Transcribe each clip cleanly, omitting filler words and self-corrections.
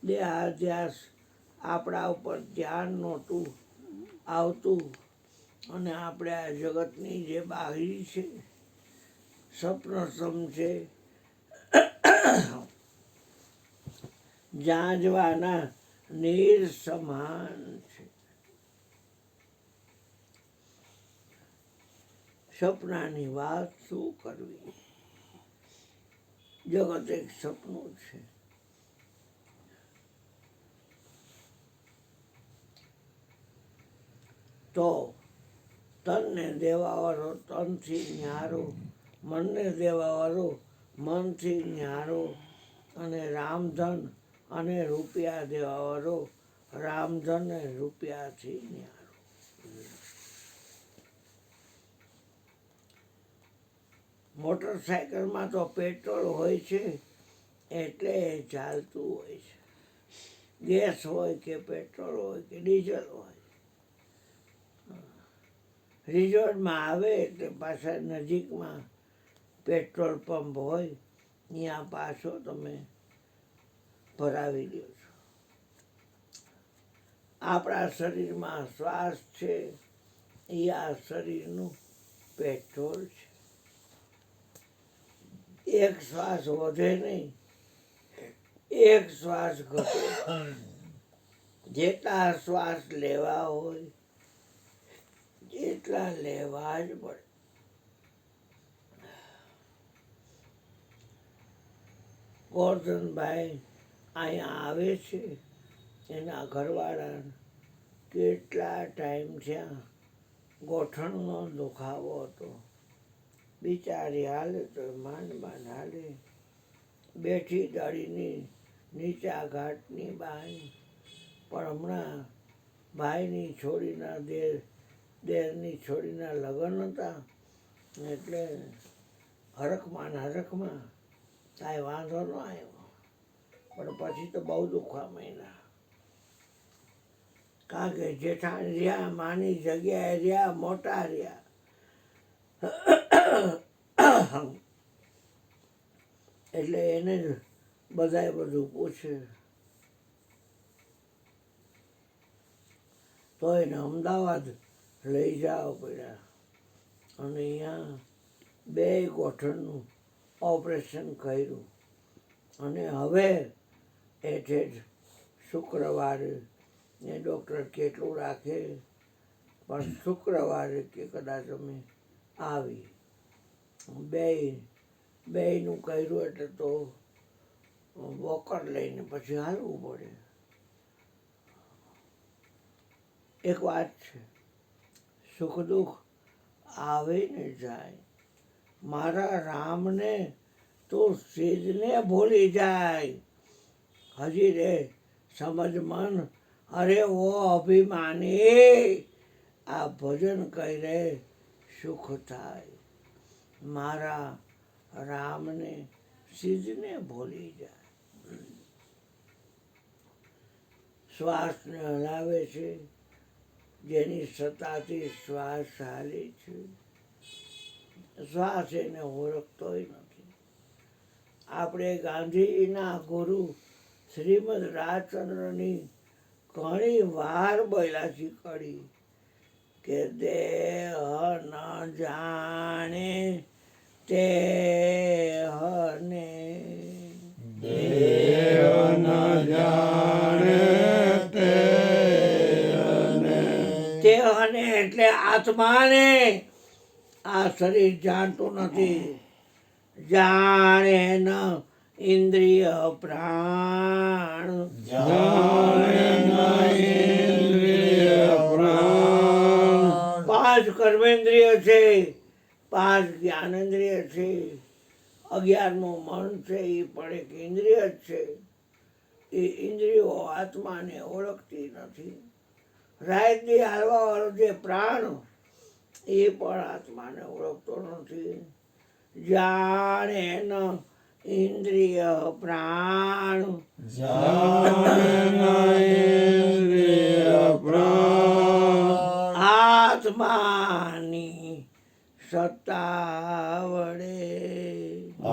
દેહાધ્યાસ આપણા ઉપર ધ્યાન નહોતું આવતું અને આપણે આ જગતની જે બાહરી છે સ્વપ્ન છે જાંજવાના નીર સમાન છે. સપનાની વાત શું કરવી, જગત એક સપનું છે. તો તનને દેવાવાળો તનથી ન્યારો, મનને દેવાવાળો મનથી ન્યારો અને રામધન અને રૂપિયા દેવાવાળો રામધન અને રૂપિયાથી ન્યારો. મોટરસાયકલમાં તો પેટ્રોલ હોય છે એટલે ચાલતું હોય છે. ગેસ હોય કે પેટ્રોલ હોય કે ડીઝલ હોય, રિઝોર્ટમાં આવે એટલે પાછા નજીકમાં પેટ્રોલ પંપ હોય ત્યાં પાછો તમે ભરાવી દો છો. આપણા શરીરમાં શ્વાસ છે એ આ શરીરનું પેટ્રોલ છે. એક શ્વાસ વધે નહીં, એક શ્વાસ ઘટે. જેટલા શ્વાસ લેવા હોય એટલા લેવા જ પડે. ગોરધનભાઈ અહીંયા આવે છે, એના ઘરવાળા કેટલા ટાઈમ થયા ગોઠણનો દુખાવો હતો. બિચારી હાલે તો માંડ માંડ હાલે, બેઠી દાડીની નીચા ઘાટની બાઈ. પણ હમણાં ભાઈની છોડીના દેરની છોડીના લગ્ન હતા એટલે હરખમાં ને હરખમાં કાંઈ વાંધો ન આવ્યો. પણ પછી તો બહુ દુખવા માંડ્યા, કારણ કે જેઠાણી રહ્યા, માની જગ્યાએ રહ્યા, મોટા રહ્યા. એટલે એને જ બધાએ બધું પૂછે. તો એને અમદાવાદ લઈ જવા પડ્યા અને અહીંયા 2 ગોઠણનું ઓપરેશન કર્યું. અને હવે એટલે જ શુક્રવારે એ ડૉક્ટર કેટલું રાખે પણ શુક્રવારે કે કદાચ અમે આવી. બેયનું કર્યું એટલે તો વોકર લઈને પછી હાલવું પડે. એક વાત છે, સુખ દુઃખ આવે ને જાય. મારા રામને તો સેજને ભૂલી જાય. હજી રે સમજ મન, અરે ઓ અભિમાની, આ ભજન કરે સુખ થાય. મારા રામને સિદ્ધને ભૂલી જાય. શ્વાસને હલાવે છે, જેની સત્તાથી શ્વાસ ચાલે છે. શ્વાસ એને ઓળખતોય નથી. આપણે ગાંધીજીના ગુરુ શ્રીમદ રાજચંદ્રની ઘણી વાર બોલ્યા શીખડી કે દેહ ન જાણે તેહને, દેહ ન જાણે તેહને એટલે આત્માને. આ શરીર જાણતું નથી. જાણે ન ઇન્દ્રિય પ્રાણ, જાણે ન ઇન્દ્રિય પ્રાણ. 5 કર્મેન્દ્રિય છે, 5 જ્ઞાનેન્દ્રિય છે, 11મું મન છે એ પણ એક ઇન્દ્રિય જ છે. એ ઇન્દ્રિયો આત્માને ઓળખતી નથી. રાયદી હાલવાવાળો જે પ્રાણ એ પણ આત્માને ઓળખતો નથી. જાણે ન ઇન્દ્રિય પ્રાણ, જાણે ન ઇન્દ્રિય પ્રાણ. આત્માની સત્તા વડે,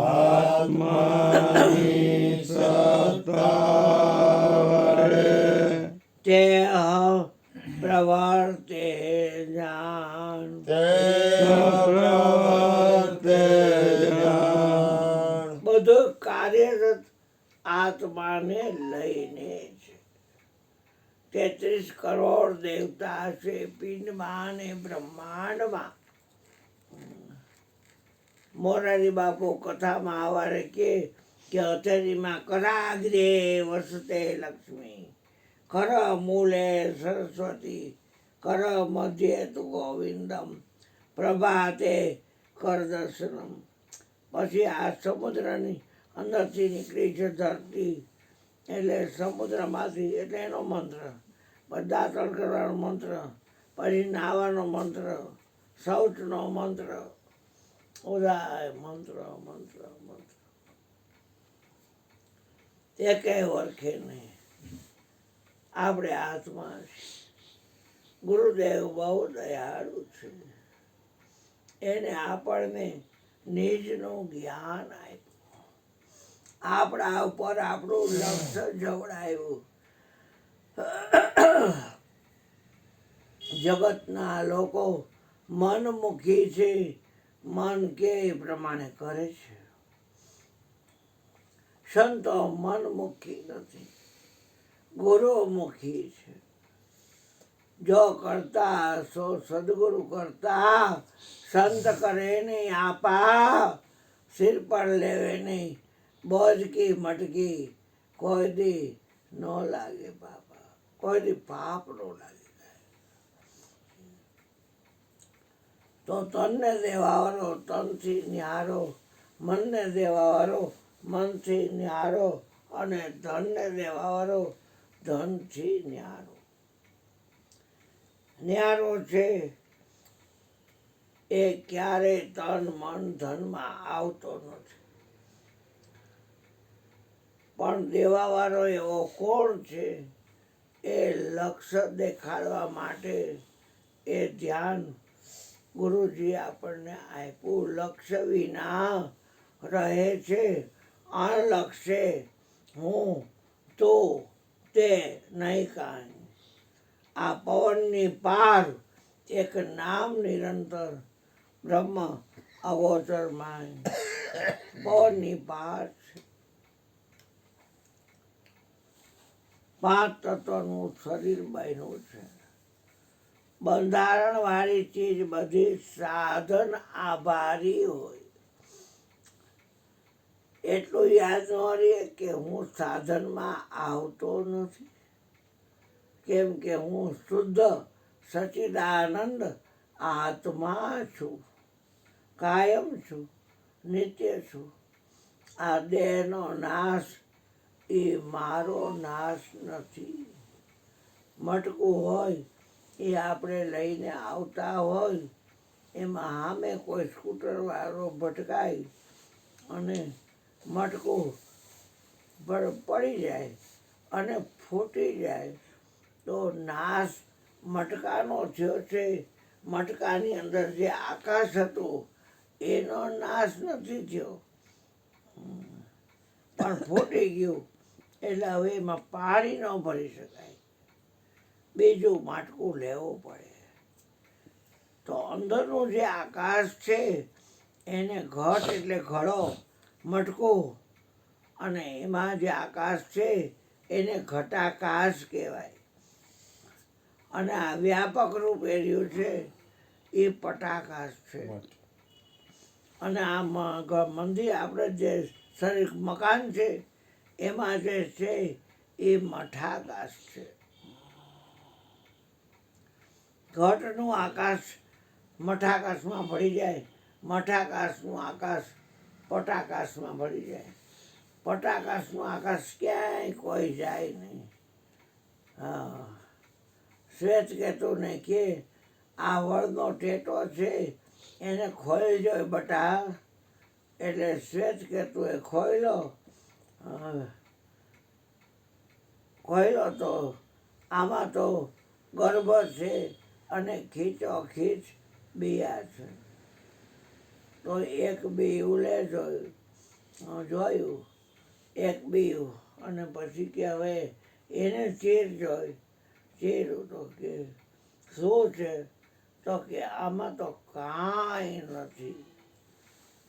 આત્માની સત્તા તે પ્રવર્તે જાણ તે પ્રવર્તે જાણ. બધું કાર્યરત આત્માને લઈને છે. 33 કરોડ દેવતા છે પિંડમાં અને બ્રહ્માંડમાં. મોરારી બાપુ કથામાં આવારે કે અથેરીમાં કરાગ્રે વસતે લક્ષ્મી, કર મૂલે સરસ્વતી, કર મધ્યે તુ ગોવિંદમ, પ્રભાતે કર દર્શનમ. પછી આ સમુદ્રની અંદરથી નીકળી છે ધરતી, એટલે સમુદ્રમાંથી, એટલે એનો મંત્ર. પછી દાંતણ કરવાનો મંત્ર, પછી નાહવાનો મંત્ર, શૌચનો મંત્ર, ઉદાય મંત્ર મંત્ર મંત્ર. એકેય ઓળખે નહીં. આપણે હાથમાં છે. ગુરુદેવ બહુ દયાળુ છે. એને આપણને નિજનું જ્ઞાન આપ્યું. આપણા ઉપર આપણું લક્ષ્ય જવડાયું. જગતના લોકો મનમુખી છે, મન કે એ પ્રમાણે કરે છે. સંતો મનમુખી નથી, ગુરુમુખી છે. જો કરતા સો સદગુરુ કરતા, સંત કરે નહીં આપા, સિર પર લેવે નહીં બોજ કી મટકી, કોઈ દી ન લાગે બાપા, કોઈ દી પાપ ન લાગે. તો તનને દેવાવાળો તનથી ન્યારો, મનને દેવાવાળો મનથી ન્યારો, અને ધનને દેવાવાળો ધનથી ન્યારો. ન્યારો છે એ ક્યારેય તન મન ધનમાં આવતો નથી. પણ દેવાવાળો એવો કોણ છે? એ લક્ષ્ય દેખાડવા માટે એ ધ્યાન ગુરુજી આપણને આપ્યું. લક્ષ્ય વિના રહે છે અણલક્ષે હું તું તે નહીં કાંઈ. આ પવનની પાર એક નામ નિરંતર બ્રહ્મ અગોચરમાં પવનની પાર છે. 5 તત્વનું શરીર બન્યું છે. બંધારણ વાળી ચીજ બધી સાધન આભારી હોય. એટલું યાદ ન રહે કે હું સાધનમાં આવતો નથી, કેમ કે હું શુદ્ધ સચ્ચિદાનંદ આત્મા છું, કાયમ છું, નિત્ય છું. આ દેહનો નાશ એ મારો નાશ નથી. મટકું હોય એ આપણે લઈને આવતા હોય, એમાં સામે કોઈ સ્કૂટરવાળો ભટકાય અને મટકું પડી જાય અને ફૂટી જાય તો નાશ મટકાનો થયો છે. મટકાની અંદર જે આકાશ હતું એનો નાશ નથી થયો, પણ ફૂટી ગયું. એટલે હવે એમાં પાણી ન ભરી શકાય, બીજું માટકું લેવું પડે. તો અંદરનું જે આકાશ છે એને ઘટ એટલે ઘડો, મટકું, અને એમાં જે આકાશ છે એને ઘટાકાશ કહેવાય. અને આ વ્યાપક રૂપ એર્યું છે એ પટાકાશ છે. અને આ મંદિર આપણે જે શરીર મકાન છે એમાં જે છે એ મઠાકાશ છે. ઘટનું આકાશ મઠાકાશમાં ભળી જાય, મઠાકાશનું આકાશ પટાકાશમાં ભળી જાય. પટાકાશનું આકાશ ક્યાંય કોઈ જાય નહીં. હા, શ્વેત કેતુને કે આ વળનો ટેટો છે એને ખોલજો બટા, એટલે શ્વેત કેતુએ ખોલ્યો. ખોલ્યો તો આમાં તો ગર્ભ છે અને ખીચો ખીચ બિયા છે. તો એક બીયું લે જોયું એક બીયું, અને પછી કે હવે એને ચીર જોઈ ચેરું તો કે શું છે? તો કે આમાં તો કાંઈ નથી.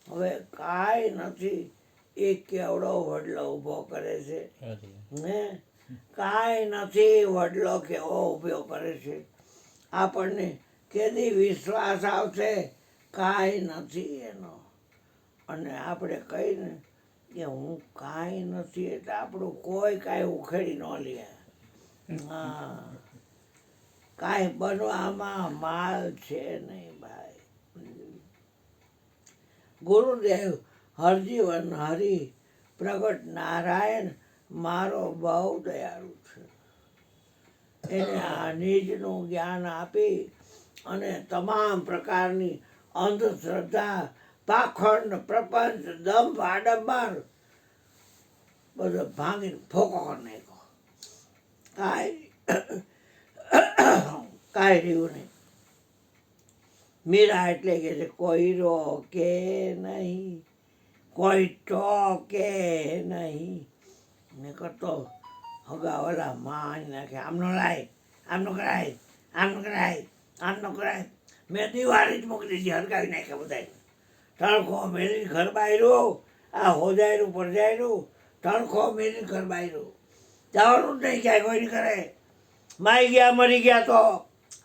હવે કાંઈ નથી એ કેવડો વડલો ઊભો કરે છે ને, કાંઈ નથી વડલો કેવો ઊભો કરે છે. આપણને કેદી વિશ્વાસ આવશે કાંઈ નથી એનો, અને આપણે કહીને કે હું કાંઈ નથી એટલે આપણું કોઈ કાંઈ ઉખેડી ન લે. હા, કાંઈ બનવામાં માલ છે નહીં ભાઈ. ગુરુદેવ હરજીવન હરિ પ્રગટ નારાયણ મારો બહુ દયાળુ છે. એને આ નિજનું જ્ઞાન આપી અને તમામ પ્રકારની અંધશ્રદ્ધા, પાખંડ, પ્રપંચ, દંભ, આડંબર બધો ભાંગીને ફોકો કરી નાખ્યો. કાંઈ રહ્યું નહીં. મીરા એટલે કે છે કોઈ રોકે નહીં, કોઈ ટોકે નહીં. ને કરતો હગાવાલા માન નાખે, આમનો લાય, આમનો કરાય, આમનો કરાય, આમનો કરાય. મેં દિવાળી જ મોકલી દીધી, હરગાવી નાખ્યા બધાય. તણખો મેલી ઘર બાયરું, આ હોજાયરું પડજાયરું, તણખો મેલી ઘર બાયરું. જવાનું જ નહીં ક્યાંય કોઈ કરે. માઈ ગયા મરી ગયા તો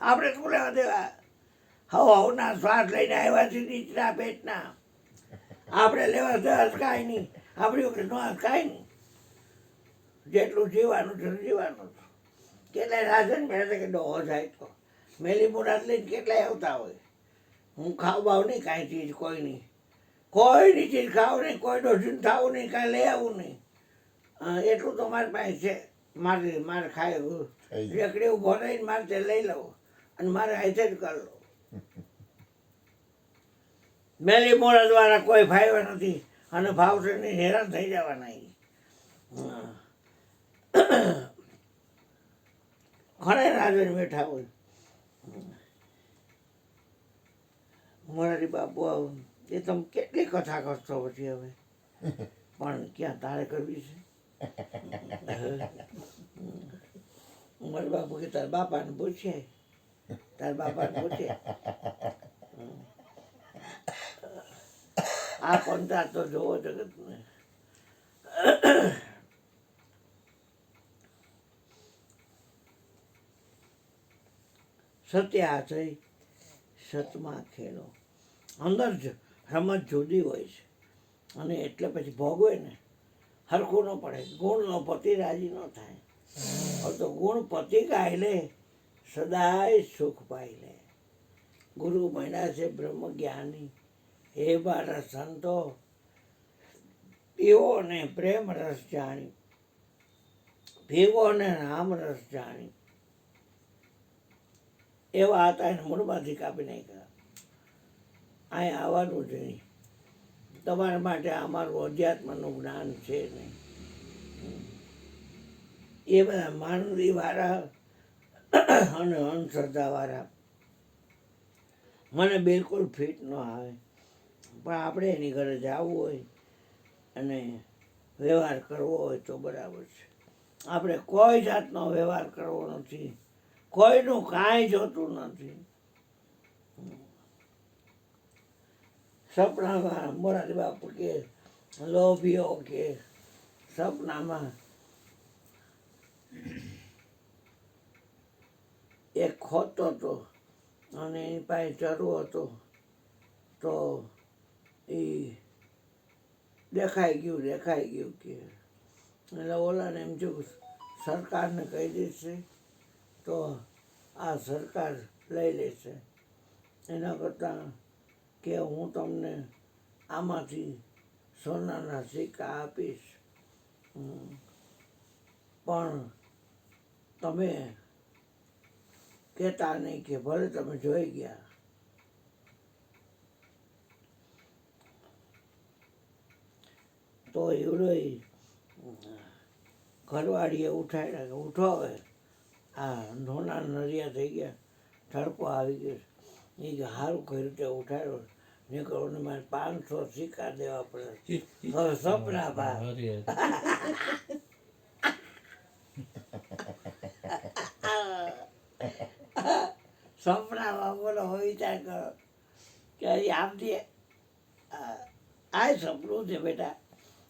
આપણે શું લેવા દેવા? હવના શ્વાસ લઈને આવ્યા છે નીચના પેટના, આપણે લેવા દેવા કાંઈ નહીં. આપણી વખતે નો કાંઈ નહીં. જેટલું જીવાનું છે જીવાનું. કેટલાય રાશન મળે છે કે ડોહો જાય તો મેલી મુરાદ લઈને કેટલાય આવતા હોય. હું ખાવ બાવ નહીં કાંઈ ચીજ કોઈની, કોઈની ચીજ ખાવ નહીં, કોઈ ડોસીને ખાવું નહીં, કાંઈ લઈ આવું નહીં. એટલું તો મારી પાસે છે. મારે ખાય રેકડી ઊભો રહીને મારે તે લઈ લઉં અને મારે હાથે જ કરી લો. મેલી મોડા દ્વારા કોઈ ફાયદો નથી અને ભાવશે નહીં, હેરાન થઈ જવાના. ઘણા રાજન બેઠા હોય. મોરારી બાપુ એ તમે કેટલી કથા કરશો પછી હવે, પણ ક્યાં તારે કરવી છે? મારા બાપુ કે તારા બાપાને પૂછે, તારા બાપાને પૂછે. આ પંથા તો જોવો જગતને. સત્યાશય સતમાં ખેલો. અંદર જ રમત જુદી હોય છે અને એટલે પછી ભોગવે ને હરખું ન પડે. ગુણનો પતિ રાજી ન થાય. હવે તો ગુણ પતિ ગાય લે સદાય સુખ પાઈ લે. ગુરુ મળ્યા છે બ્રહ્મ જ્ઞાની, હે બારા સંતો પીવો ને પ્રેમ રસ જાણી, પીવો ને રામ રસ જાણી. એવા હતા એને મૂળમાંથી કાપી નાખ્યા. અહીં આવવાનું જ નહીં. તમારા માટે અમારું અધ્યાત્મનું જ્ઞાન છે નહીં. એ બધા માનવીવાળા અને અંધશ્રદ્ધાવાળા મને બિલકુલ ફિટ ન આવે. પણ આપણે એની ઘરે જવું હોય અને વ્યવહાર કરવો હોય તો બરાબર છે. આપણે કોઈ જાતનો વ્યવહાર કરવો નથી, કોઈનું કાંઈ જોતું નથી. સપનામાં મોરારી બાપુ કે લોભીઓ કે સપનામાં એક ખોતો હતો અને એની પાસે ચરુ હતો. તો એ દેખાઈ ગયું કે એટલે ઓલાને એમ જો સરકારને કહી દેશે તો આ સરકાર લઈ લેશે. એના કરતાં કે હું તમને આમાંથી સોનાના સિક્કા આપીશ, પણ તમે કહેતા નહીં કે ભલે તમે જોઈ ગયા. તો એવડો ઘરવાળીએ ઉઠાડ્યા કે ઉઠો હવે, આ નોના નરિયા થઈ ગયા, તડકો આવી ગયો. એ કે સારું કર્યું તે ઉઠાડ્યો, નીકળો ને મારે 500 સિક્કા દેવા પડે. હવે સપના બા સપનામાં બોલો વિચાર કરો કે હજી આમથી આ સપનું છે બેટા.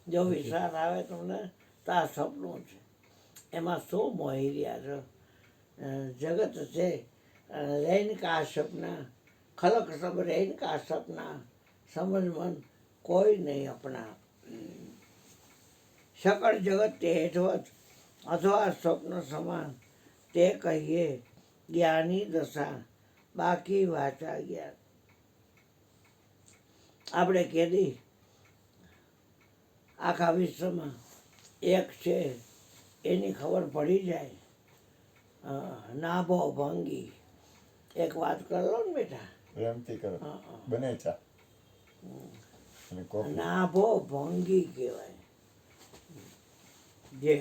જો વિશ્વાસ આવે તમને તો આ સપનું છે. એમાં શું મોહી રહ્યા છો? જગત છે રૈન કા સપના, ખલક સબ રૈન કા સપના, સમજ મન કોઈ નહીં અપના. સકળ જગત તે હેઠવત અથવા સ્વપ્ન સમાન, તે કહીએ જ્ઞાની દશા, બાકી વાચા જ્ઞાન. આપણે કીધી આખા વિશ્વમાં એક છે એની ખબર પડી જાય. નાભો ભંગી, એક વાત કરો ને બેટા. પ્રેમથી કરો. બને ચા અને કોફી. નાભો ભંગી કહેવાય. જે